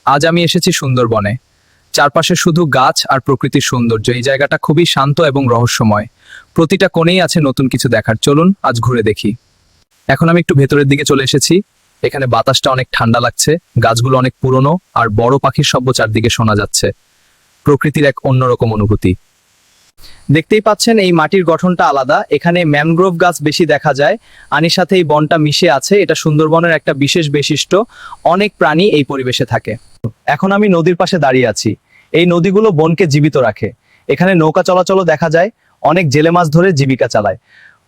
আজ আমি এসেছি সুন্দরবনে। চারপাশে শুধু গাছ আর প্রকৃতির সৌন্দর্য। এই জায়গাটা খুবই শান্ত এবং রহস্যময়। প্রতিটা কোণেই আছে নতুন কিছু দেখার। চলুন আজ ঘুরে দেখি। এখন আমি একটু ভেতরের দিকে চলে এসেছি। এখানে বাতাসটা অনেক ঠান্ডা লাগছে, গাছগুলো অনেক পুরনো আর বড় পাখির শব্দ চারদিকে শোনা যাচ্ছে। প্রকৃতির এক অন্যরকম অনুভূতি। দেখতেই পাচ্ছেন এই মাটির গঠনটা আলাদা। এখানে ম্যানগ্রোভ গাছ বেশি দেখা যায়, পানির সাথে এই বনটা মিশে আছে। এটা সুন্দরবনের একটা বিশেষ বৈশিষ্ট্য। অনেক প্রাণী এই পরিবেশে থাকে। এখন আমি নদীর পাশে দাঁড়িয়ে আছি। এই নদীগুলো বনকে জীবিত রাখে। এখানে নৌকা চলাচলও দেখা যায়। অনেক জেলে মাছ ধরে জীবিকা চালায়।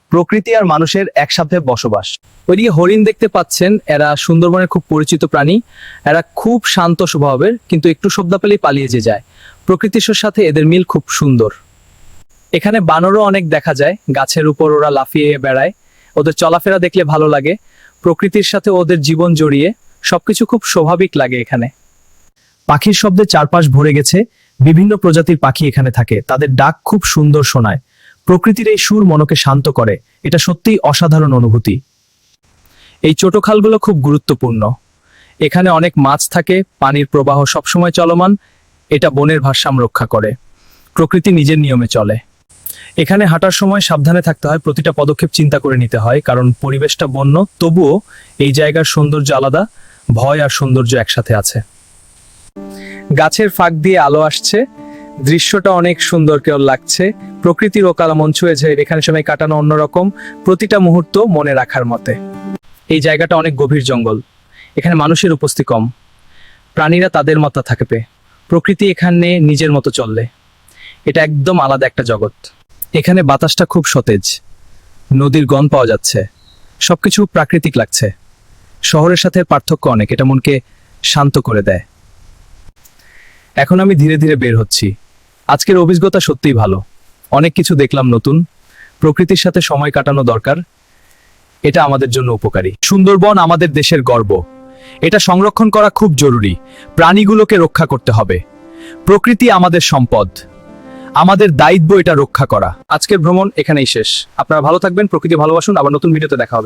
প্রকৃতি আর মানুষের একসাথে বসবাস। ওইদিকে হরিণ দেখতে পাচ্ছেন, এরা সুন্দরবনের খুব পরিচিত প্রাণী। এরা খুব শান্ত স্বভাবের, কিন্তু একটু শব্দ পেলেই পালিয়ে যায়। প্রকৃতির সাথে এদের মিল খুব সুন্দর। এখানে বানরও অনেক দেখা যায়। গাছের উপর ওরা লাফিয়ে বেড়ায়। ওদের চলাফেরা দেখলে ভালো লাগে। প্রকৃতির সাথে ওদের জীবন জড়িয়ে সবকিছু খুব স্বাভাবিক লাগে এখানে। পাখির শব্দে চারপাশ ভরে গেছে। বিভিন্ন প্রজাতির পাখি এখানে থাকে। তাদের ডাক খুব সুন্দর শোনায়। প্রকৃতির এই সুর মনকে শান্ত করে। এটা সত্যিই অসাধারণ অনুভূতি। এই ছোট খালগুলো খুব গুরুত্বপূর্ণ। এখানে অনেক মাছ থাকে। পানির প্রবাহ সবসময় চলমান। এটা বনের ভারসাম্য রক্ষা করে। প্রকৃতি নিজের নিয়মে চলে। এখানে হাঁটার সময় সাবধানে থাকতে হয়। প্রতিটা পদক্ষেপ চিন্তা করে নিতে হয়, কারণ পরিবেশটা বন্য। তবুও এই জায়গার সৌন্দর্য আলাদা। ভয় আর সৌন্দর্য একসাথে আছে। গাছের ফাঁক দিয়ে আলো আসছে। দৃশ্যটা অনেক সুন্দর কেউ লাগছে। প্রকৃতির ওকালা মন ছুঁয়েছে। এখানে সময় কাটানো অন্যরকম। প্রতিটা মুহূর্ত মনে রাখার মতে। এই জায়গাটা অনেক গভীর জঙ্গল। এখানে মানুষের উপস্থিতি কম। প্রাণীরা তাদের মতো থাকবে। প্রকৃতি এখানে নিজের মতো চললে। এটা একদম আলাদা একটা জগৎ। এখানে বাতাসটা খুব সতেজ। নদীর গন্ধ পাওয়া যাচ্ছে। সবকিছু প্রাকৃতিক লাগছে। শহরের সাথে পার্থক্য অনেক। এটা মনকে শান্ত করে দেয়। এখন আমি ধীরে ধীরে বের হচ্ছি। আজকের অভিজ্ঞতা সত্যিই ভালো। অনেক কিছু দেখলাম নতুন। প্রকৃতির সাথে সময় কাটানো দরকার। এটা আমাদের জন্য উপকারী। সুন্দরবন আমাদের দেশের গর্ব। এটা সংরক্ষণ করা খুব জরুরি। প্রাণীগুলোকে রক্ষা করতে হবে। প্রকৃতি আমাদের সম্পদ। আমাদের দায়িত্ব এটা রক্ষা করা। আজকের ভ্রমণ এখানেই শেষ। আপনারা ভালো থাকবেন, প্রকৃতি ভালোবাসুন। আবার নতুন ভিডিওতে দেখা হবে।